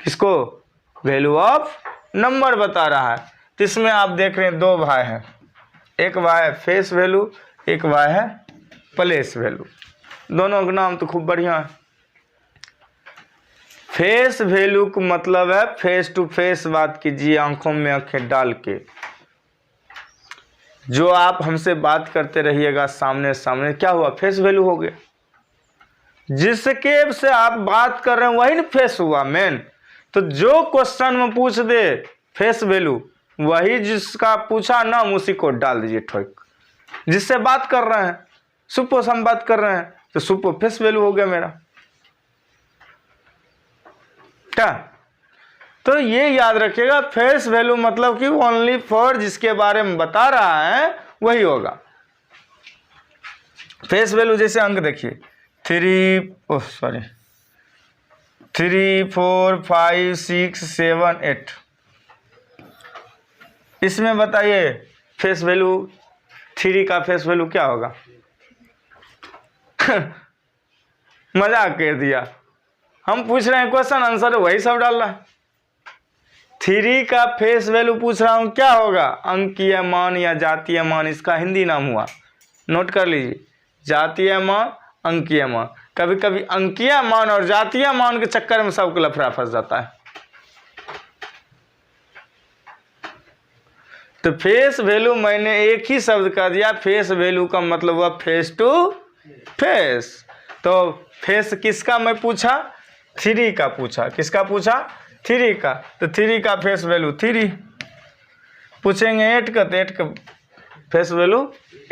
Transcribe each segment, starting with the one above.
किसको? Value of number बता रहा है। तो इसमें आप देख रहे हैं दो वाई है, एक वाई है फेस वैल्यू, एक वाई है प्लेस वैल्यू। दोनों का नाम तो खूब बढ़िया है। फेस वैल्यू का मतलब है फेस टू फेस बात कीजिए, आंखों में आंखें डाल के। जो आप हमसे बात करते रहिएगा सामने सामने, क्या हुआ? फेस वैल्यू हो गया। जिसके से आप बात कर रहे हैं वही ना फेस हुआ मेन। तो जो क्वेश्चन में पूछ दे फेस वैल्यू, वही जिसका पूछा नाम उसी को डाल दीजिए ठोक। जिससे बात कर रहे हैं, सुपोज हम बात कर रहे हैं तो सुपो फेस वैल्यू हो गया मेरा। क्या? तो ये याद रखिएगा, फेस वैल्यू मतलब कि ओनली फॉर जिसके बारे में बता रहा है वही होगा फेस वैल्यू। जैसे अंक देखिए 3 4 5 6 7 8, इसमें बताइए फेस वैल्यू 3 का फेस वैल्यू क्या होगा? मजाक कर दिया। हम पूछ रहे हैं क्वेश्चन, आंसर वही सब डाल रहा है। 3 का फेस वैल्यू पूछ रहा हूं क्या होगा? अंकीय मान या जातीय मान, इसका हिंदी नाम हुआ। नोट कर लीजिए, जातीय मान, अंकीय मान। कभी कभी अंकीय मान और जातीय मान के चक्कर में सबको लफड़ा फंस जाता है। तो फेस वैल्यू मैंने एक ही शब्द कर दिया, फेस वैल्यू का मतलब हुआ फेस टू फेस। तो फेस किसका मैं पूछा? 3 का पूछा। किसका पूछा? 3 का। तो 3 का फेस वैल्यू 3। पूछेंगे 8 का, तो 8 का फेस वैल्यू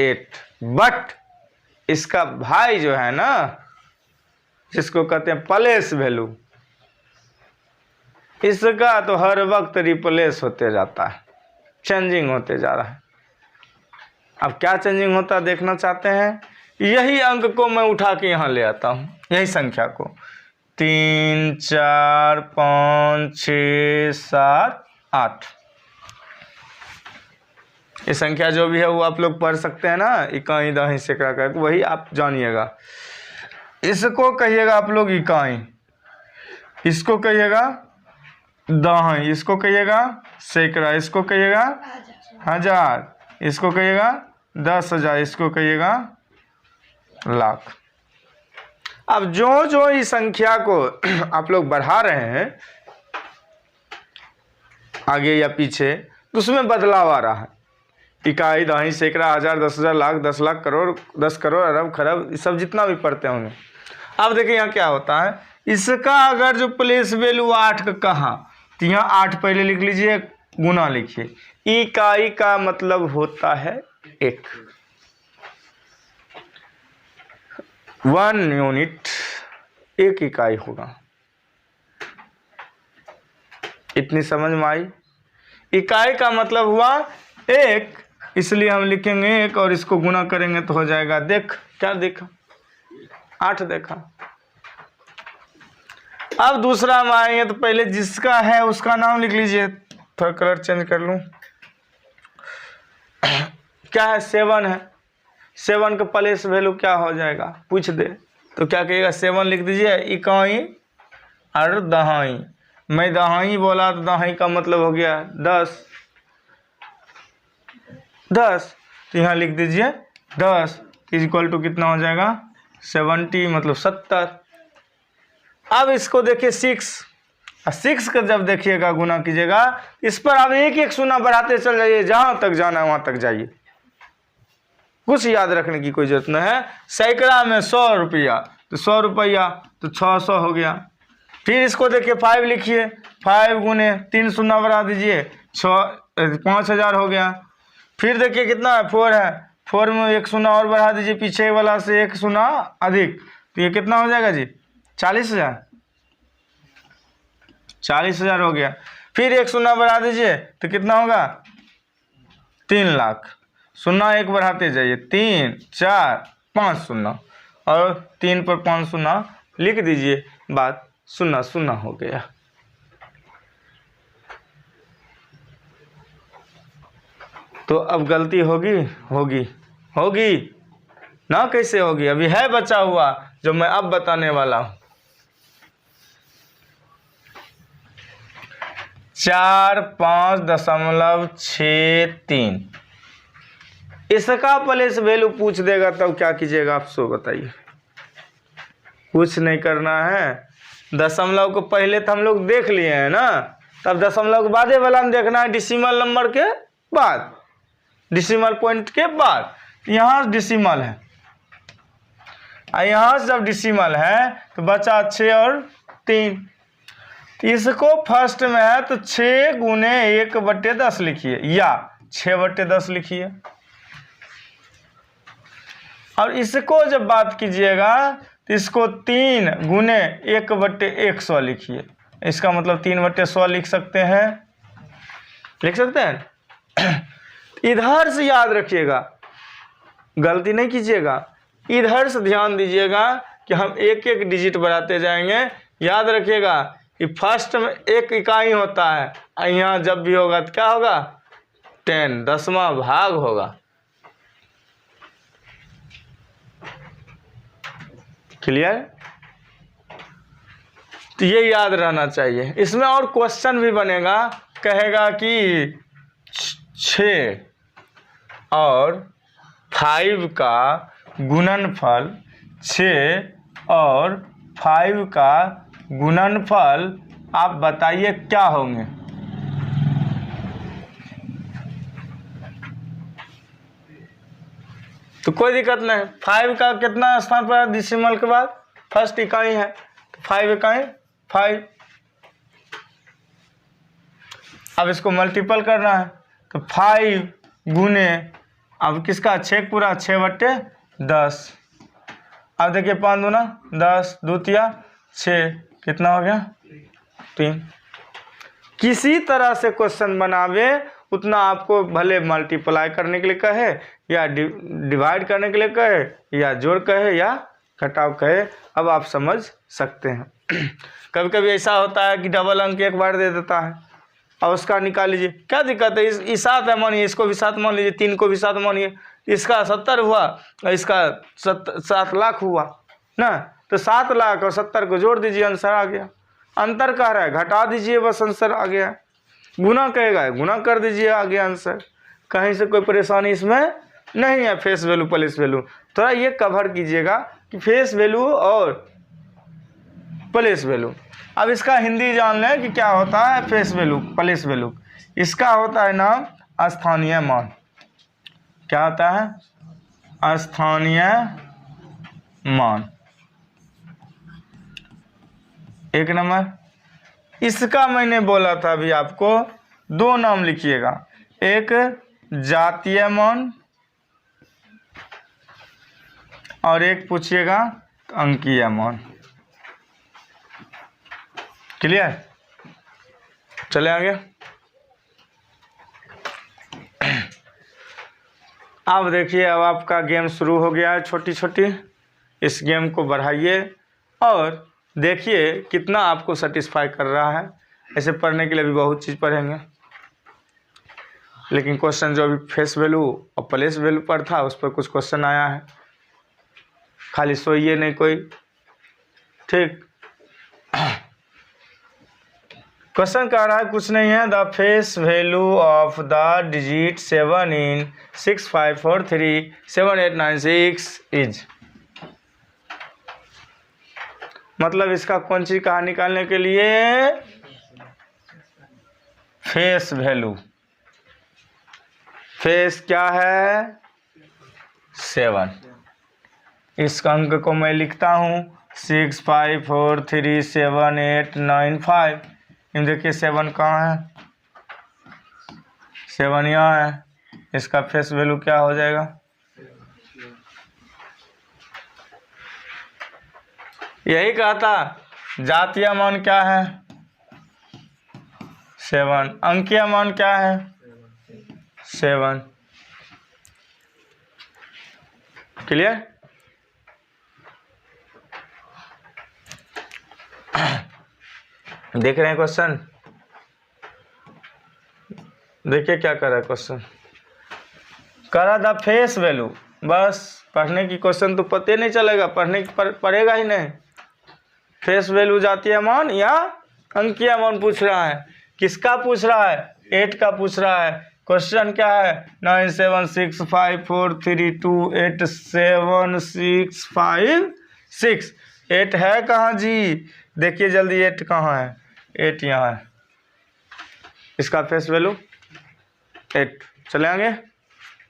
8। बट इसका भाई जो है ना, जिसको कहते हैं प्लेस वैल्यू, इसका तो हर वक्त रिप्लेस होते जाता है, चेंजिंग होते जा रहा है। अब क्या चेंजिंग होता देखना चाहते हैं? यही अंक को मैं उठा के यहाँ ले आता हूँ, यही संख्या को 3 4 5 6 7 8। ये संख्या जो भी है वो आप लोग पढ़ सकते हैं ना, इकाई दहाई सैकड़ा का, वही आप जानिएगा। इसको कहिएगा आप लोग इकाई, इसको कहिएगा दहाई, इसको कहिएगा सैकड़ा, इसको कहिएगा हजार, इसको कहिएगा 10,000, इसको कहिएगा लाख। अब जो जो इस संख्या को आप लोग बढ़ा रहे हैं आगे या पीछे, तो उसमें बदलाव आ रहा है। इकाई दहाई सैकड़ा हजार 10,000 लाख 10 लाख करोड़ 10 करोड़ अरब खरब, सब जितना भी पढ़ते होंगे। अब देखिए यहाँ क्या होता है, इसका अगर जो प्लेस वैल्यू 8 का कहा, तो यहाँ 8 पहले लिख लीजिए, गुना लिखिए। इकाई का मतलब होता है 1 यूनिट, 1 इकाई होगा। इतनी समझ में आई? इकाई का मतलब हुआ 1, इसलिए हम लिखेंगे 1 और इसको गुना करेंगे तो हो जाएगा, देख क्या देखा? 8 देखा। अब दूसरा हम आएंगे तो पहले जिसका है उसका नाम लिख लीजिए। थोड़ा कलर चेंज कर लूं। क्या है? 7 है। 7 का प्लेस वैल्यू क्या हो जाएगा? पूछ दे तो क्या कहिएगा? 7 लिख दीजिए। इकाई और दहाई, मैं दहाई बोला तो दहाई का मतलब हो गया 10। तो यहाँ लिख दीजिए 10 इक्वल टू कितना हो जाएगा? 70, मतलब 70। अब इसको देखिए 6 का जब देखिएगा गुना कीजिएगा, इस पर आप एक एक शून्य बढ़ाते चल जाइए, जहां तक जाना है वहां तक जाइए। कुछ याद रखने की कोई जरूरत नहीं है। सैकड़ा में 100 रुपया, तो 100 रुपया तो 600 हो गया। फिर इसको देखिए 5 लिखिए, 5 गुने 3 शून्य बढ़ा दीजिए, 5,000 हो गया। फिर देखिए कितना है? 4 है, 4 में 1 शून्य और बढ़ा दीजिए, पीछे वाला से 1 शून्य अधिक, तो ये कितना हो जाएगा जी? 40,000। 40,000 हो गया। फिर 1 शून्य बढ़ा दीजिए तो कितना होगा? 3 लाख। शून्य 1 बढ़ाते जाइए, 3 4 5 शून्य, और 3 पर 5 शून्य लिख दीजिए, बात 0 हो गया। तो अब गलती होगी ना? कैसे होगी? अभी है बचा हुआ जो मैं अब बताने वाला हूं। 45.63। इसका प्लेस वैल्यू पूछ देगा तब क्या कीजिएगा आप सो बताइए। कुछ नहीं करना है, दशमलव को पहले तो हम लोग देख लिए हैं ना, तब दशमलव के बाद वाला में देखना है डिसिमल नंबर के बाद, डिसिमल पॉइंट के बाद। यहाँ डिसिमल है, यहाँ से जब डिसिमल है तो बचा 6 और 3। तो इसको फर्स्ट में है तो 6 गुने 1/10 लिखिए या 6/10 लिखिए। और इसको जब बात कीजिएगा तो इसको 3 गुने 1/100 लिखिए। इसका मतलब 3/100 लिख सकते हैं, लिख सकते हैं। इधर से याद रखिएगा, गलती नहीं कीजिएगा, इधर से ध्यान दीजिएगा कि हम एक एक डिजिट बढ़ाते जाएंगे। याद रखिएगा कि फर्स्ट में 1 इकाई होता है, यहाँ जब भी होगा तो क्या होगा 10, 10वां भाग होगा। क्लियर? तो ये याद रहना चाहिए। इसमें और क्वेश्चन भी बनेगा, कहेगा कि 6 और 5 का गुणनफल, 6 और 5 का गुणनफल आप बताइए क्या होंगे। तो कोई दिक्कत नहीं, 5 का कितना स्थान पर डिसिमल के बाद फर्स्ट इकाई है, तो 5 इकाई 5। अब इसको मल्टीपल करना है तो 5 गुने, अब किसका 6 पूरा 6/10। अब देखिए 5 दूना 10, 2 तिया 6, कितना हो गया 3। किसी तरह से क्वेश्चन बनावे, उतना आपको भले मल्टीप्लाई करने के लिए कहे या डिवाइड करने के लिए कहे या जोड़ कहे या घटाव कहे, अब आप समझ सकते हैं। कभी कभी ऐसा होता है कि डबल अंक एक बार दे देता है और उसका निकाल लीजिए, क्या दिक्कत है, इस 7 है मानिए, इसको भी 7 मान लीजिए, 3 को भी 7 मानिए, इसका 70 हुआ और इसका 7 लाख हुआ ना, तो 7 लाख और 70 को जोड़ दीजिए, आंसर आ गया। अंतर कह रहा है घटा दीजिए, बस आंसर आ गया। गुना कहेगा गुना कर दीजिए, आ गया आंसर। कहीं से कोई परेशानी इसमें नहीं है। फेस वैल्यू प्लेस वैल्यू थोड़ा ये कवर कीजिएगा कि फेस वैल्यू और प्लेस वैल्यू। अब इसका हिंदी जान लें कि क्या होता है फेस वैल्यू प्लेस वैल्यू। इसका होता है नाम स्थानीय मान। क्या होता है? स्थानीय मान। एक नंबर। इसका मैंने बोला था अभी आपको, 2 नाम लिखिएगा, एक जातीय मान और एक पूछिएगा अंकीय मान। क्लियर? चले आगे। अब देखिए, अब आपका गेम शुरू हो गया है छोटी छोटी। इस गेम को बढ़ाइए और देखिए कितना आपको सेटिस्फाई कर रहा है। ऐसे पढ़ने के लिए भी बहुत चीज़ पढ़ेंगे, लेकिन क्वेश्चन जो अभी फेस वैल्यू और प्लेस वैल्यू पर था उस पर कुछ क्वेश्चन आया है। खाली सोइए नहीं कोई, ठीक। क्वेश्चन कह रहा है कुछ नहीं है, the face value of the digit 7 in 65437896 is. मतलब इसका कौन सी कहा निकालने के लिए फेस वैल्यू। फेस क्या है? 7। इस अंक को मैं लिखता हूँ 65437895। देखिए 7 कहाँ है? 7 यहाँ है। इसका फेस वैल्यू क्या हो जाएगा? यही कहा था। जातीय मान क्या है? 7। अंकीय मान क्या है? 7। क्लियर? देख रहे हैं क्वेश्चन? देखिए क्या कर रहा है क्वेश्चन। करा था फेस वैल्यू, बस पढ़ने की क्वेश्चन तो पता नहीं चलेगा, पढ़ेगा ही नहीं। फेस वैल्यू जातीय मान या अंकीय मान पूछ रहा है। किसका पूछ रहा है? 8 का पूछ रहा है। क्वेश्चन क्या है? 9765432876 8 है कहाँ जी? देखिए जल्दी 8 कहाँ है? 8 यहाँ है। इसका फेस वैल्यू 8। चले आगे।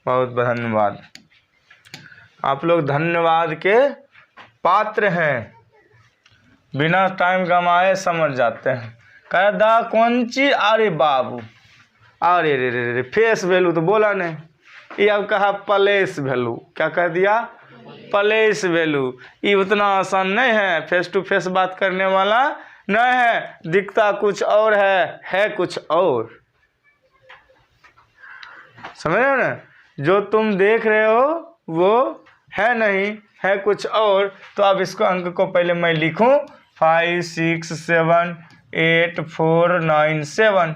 बहुत धन्यवाद, आप लोग धन्यवाद के पात्र हैं, बिना टाइम गंवाए समझ जाते हैं। कह दा कौन चीज? अरे बाबू, अरे रे रे रे, फेस वैल्यू तो बोला नहीं, ये अब कहा प्लेस वैल्यू। क्या कह दिया? Place value. ये उतना आसान नहीं है, फेस टू फेस बात करने वाला नहीं है, दिखता कुछ और है कुछ और। समझ रहे हो ना? जो तुम देख रहे हो वो है नहीं, है कुछ और। तो अब इसको अंक को पहले मैं लिखूं 5 6 7 8 4 9 7।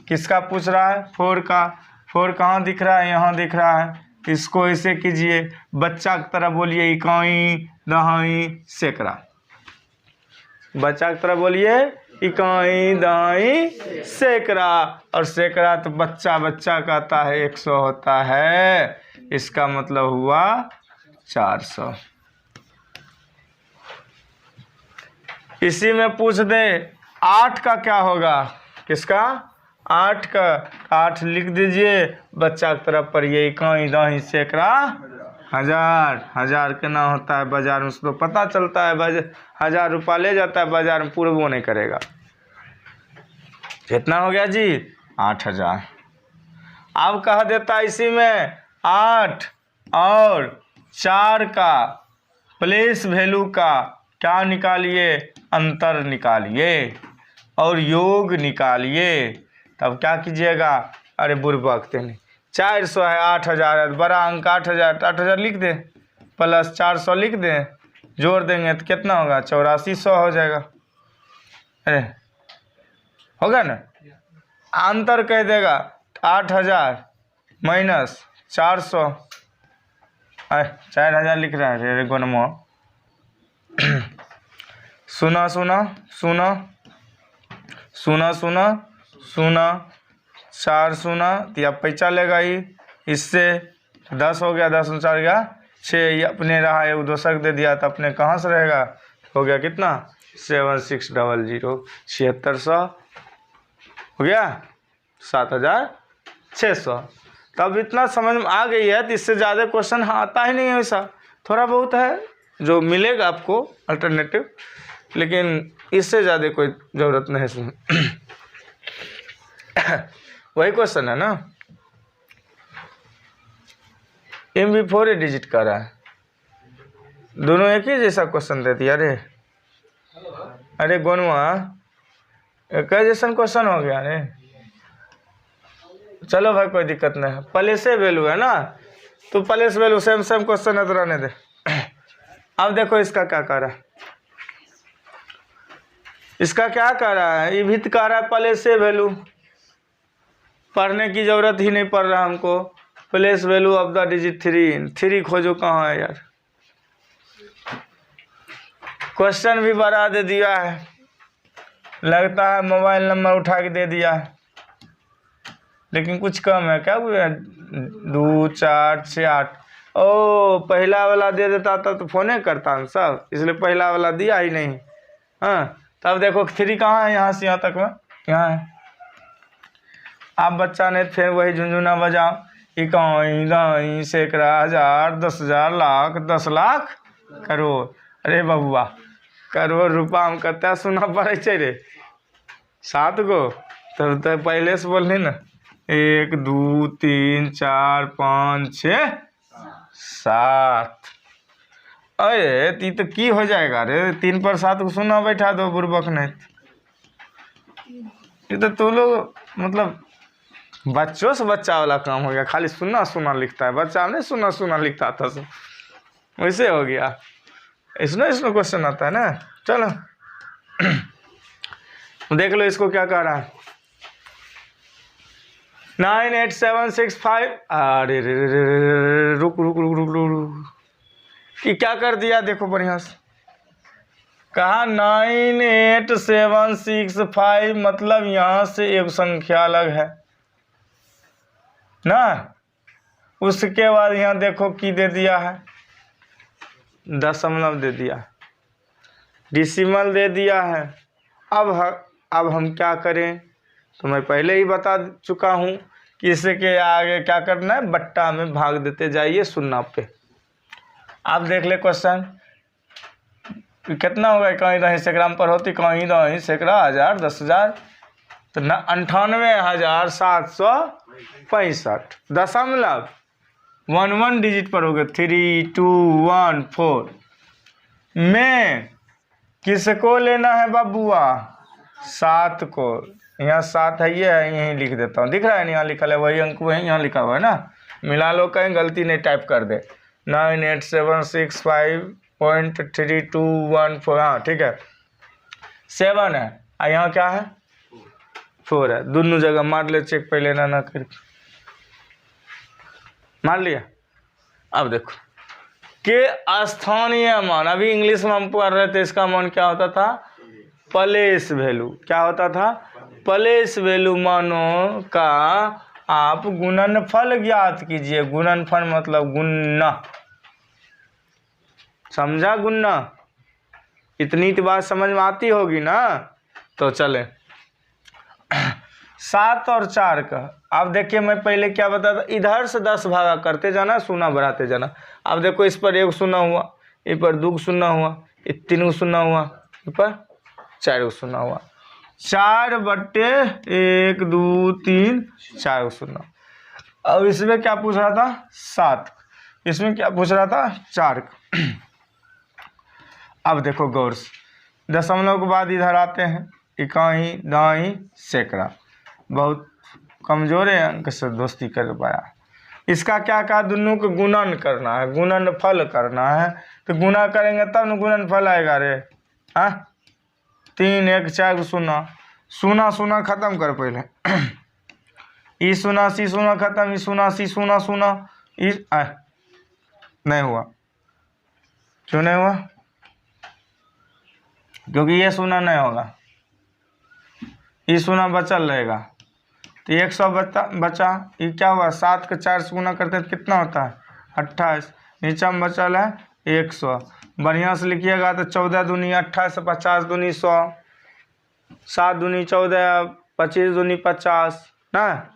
किसका पूछ रहा है? 4 का। 4 कहाँ दिख रहा है? यहाँ दिख रहा है। इसको ऐसे कीजिए, बच्चा की तरह बोलिए इकाई दहाई सैकड़ा। बच्चा की तरह बोलिए इकाई दहाई सैकड़ा। और सैकड़ा तो बच्चा बच्चा कहता है 100 होता है, इसका मतलब हुआ 400। इसी में पूछ दे 8 का क्या होगा? किसका? 8 का। 8 लिख दीजिए, बच्चा की तरफ पढ़िए इकाई दहाई सैकड़ा 1000। 1000 केना होता है बाजार में? उसको पता चलता है, 1000 रुपया ले जाता है बाजार में, पूरा वो नहीं करेगा। कितना हो गया जी? 8000। अब कह देता इसी में 8 और 4 का प्लेस वैल्यू का क्या निकालिए? अंतर निकालिए और योग निकालिए। तब क्या कीजिएगा? अरे बुर्बक नहीं, 400 है, 8000 है, बड़ा अंक 8000, 8000 लिख दे, प्लस 400 लिख दे, जोड़ देंगे तो कितना होगा? 8400 हो जाएगा। अरे होगा ना? अंतर कह देगा 8000 माइनस 400। 4000 लिख रहा है रे गोनमा। सुना सुना सुना सुना सुना सुना 4 सुना तो यह पैसा लेगा ही, इससे 10 हो गया, 10 4 गया 6, ये अपने रहा है, वो दोसर दे दिया तो अपने कहाँ से रहेगा? हो गया कितना? 7600 7600 हो गया 7600। तब इतना समझ में आ गई है तो इससे ज़्यादा क्वेश्चन आता ही नहीं है। वैसा थोड़ा बहुत है जो मिलेगा आपको अल्टरनेटिव, लेकिन इससे ज़्यादा कोई ज़रूरत नहीं है इसमें। वही क्वेश्चन है ना, MB4 डिजिट का रहा है, दोनों एक ही जैसा क्वेश्चन दे दिया। अरे गोनुआ एक जैसा क्वेश्चन हो गया। अरे चलो भाई कोई दिक्कत नहीं है, प्लेस वैल्यू है ना, तो प्लेस वैल्यू सेम क्वेश्चन है तो रहने दे। अब देखो इसका क्या कर रहा है, इसका क्या कर रहा है? ये भी तो कह रहा है प्लेस वैल्यू, पढ़ने की जरूरत ही नहीं पड़ रहा हमको। Place value of the digit 3 खोजो कहाँ है यार? क्वेश्चन भी बड़ा दे दिया है, लगता है मोबाइल नंबर उठा के दे दिया है, लेकिन कुछ कम है। क्या हुआ? 2 4 6 8। ओ पहला वाला दे देता था तो फोन करता हम सब, इसलिए पहला वाला दिया ही नहीं। हाँ तब देखो 3 कहाँ है? यहाँ से यहाँ तक में यहाँ है। आप बच्चा ने फिर वही झुंझुना बजाओ, इकाई दाई सैकड़ा 1000 10,000 लाख 10 लाख करोड़। अरे बबुआ करोड़ रुपया हम कत्ता सुना पड़े रे? 7 गो तब तो पहले से बोलनी ना, 1 2 3 4 5 6 7। अरे ती तो की हो जाएगा रे? 3 पर 7 को सुना बैठा दो बुर्बक नहीं। ये तो तू लोग मतलब बच्चों से बच्चा वाला काम हो गया, खाली सुना सुना लिखता है। बच्चा नहीं सुना सुना लिखता था, सब वैसे हो गया। इसमें क्वेश्चन आता है ना। चलो देख लो इसको क्या कह रहा है। 98765। अरे रुक रुक रुक रुक रुक रुक, ये क्या कर दिया देखो बढ़िया से। कहा 98765 मतलब यहाँ से एक संख्या अलग है ना। उसके बाद यहाँ देखो की दे दिया है, दशमलव दे दिया, डिसिमल दे दिया है। अब हम क्या करें, तो मैं पहले ही बता चुका हूँ कि इसके आगे क्या करना है, बट्टा में भाग देते जाइए शून्य पे। आप देख ले क्वेश्चन कितना होगा, कहीं रही सैकड़ा पर होती, कहीं रही सैकड़ा, हजार, 10,000, तो 98,765 दशमलव 11 डिजिट पर हो गए 3214 में किसको लेना है बाबुआ, 7 को। यहाँ 7 है, ये है, यहीं लिख देता हूँ, दिख रहा है यहाँ लिखा है, वही अंक वही यहाँ लिखा हुआ है ना, मिला लो, कहीं गलती नहीं टाइप कर दे। 98765.3214, हाँ ठीक है, 7 है, और यहाँ क्या है 4 है, दोनों जगह मार ले चेक, पहले ना करके मार लिया। अब देखो के स्थानीय मान, अभी इंग्लिश में हम पढ़ रहे थे, इसका मान क्या होता था, प्लेस वैल्यू। क्या होता था, प्लेस वैल्यू मानों का आप गुणनफल ज्ञात कीजिए। गुणनफल मतलब गुणना, समझा, गुणना। इतनी तो बात समझ में आती होगी ना। तो चले 7 और 4 का, अब देखिए मैं पहले क्या बताता, इधर से 10 भागा करते जाना, शून्य बढ़ाते जाना। अब देखो इस पर 1 शून्य हुआ, इस पर 2 शून्य हुआ, 3 शून्य हुआ, इस पर 4 शून्य हुआ, 4/1 2 3 4 शून्य। अब इसमें क्या पूछ रहा था 7, इसमें क्या पूछ रहा था 4। अब देखो गौर से, दशमलव के बाद इधर आते हैं, इकाई दाई सैकड़ा, बहुत कमजोर है, अंक से दोस्ती कर पाया। इसका क्या कहा, दोनों को गुणन करना है, गुणनफल करना है, तो गुना करेंगे तब न गुणनफल आएगा रे। हाँ 3 1 4 शून्य, शून्य शून्य खत्म कर पहले, ई शून्य सी शून्य खत्म, ई शून्य सी शून्य शून्य, नहीं हुआ, क्यों नहीं हुआ, क्योंकि ये शून्य नहीं होगा, ये शून्य बचल रहेगा, तो 100 बचा। ये क्या हुआ, 7 के 4 से गुना करते हैं कितना होता है 28, नीचे में बचल है 100। बढ़िया से लिखिएगा तो 14 दूनी 28, 50 दूनी 100, 7 दूनी 14, 25 दूनी 50 ना,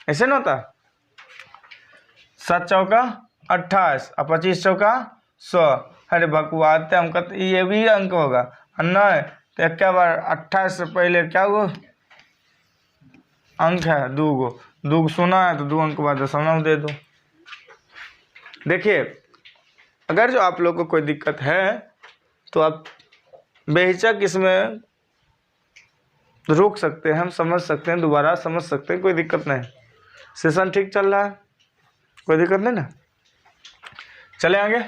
ऐसे ना होता। 7 चौका 28 और 25 चौका 100। अरे बकवास, हम कहते ये भी अंक होगा नहीं, तो एक बार 28 से पहले क्या हुआ अंक है 2 शून्य है, तो 2 अंक बाद दशमलव दे दो। देखिए अगर जो आप लोग को कोई दिक्कत है तो आप बेहिचक इसमें रोक सकते हैं, हम समझ सकते हैं, दोबारा समझ सकते हैं, कोई दिक्कत नहीं। सेशन ठीक चल रहा है, कोई दिक्कत नहीं ना। चले आगे।